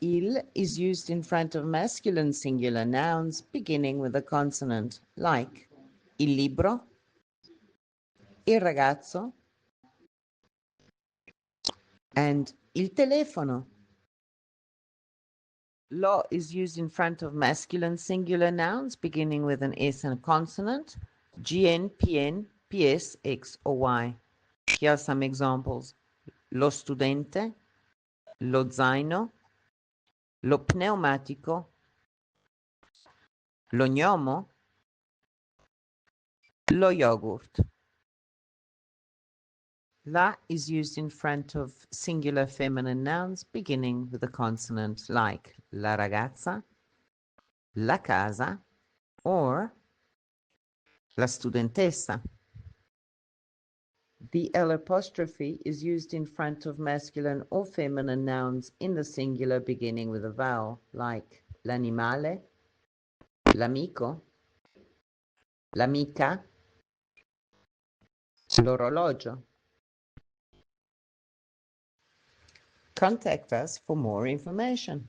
Il is used in front of masculine singular nouns beginning with a consonant, like il libro, il ragazzo, and il telefono. Lo is used in front of masculine singular nouns beginning with an S and a consonant, GN, PN, PS, X, or Y. Here are some examples. Lo studente, lo zaino, lo pneumatico, lo gnomo, lo yogurt. La is used in front of singular feminine nouns beginning with a consonant, like la ragazza, la casa, or la studentessa. The L apostrophe is used in front of masculine or feminine nouns in the singular beginning with a vowel, like l'animale, l'amico, l'amica, l'orologio. Contact us for more information.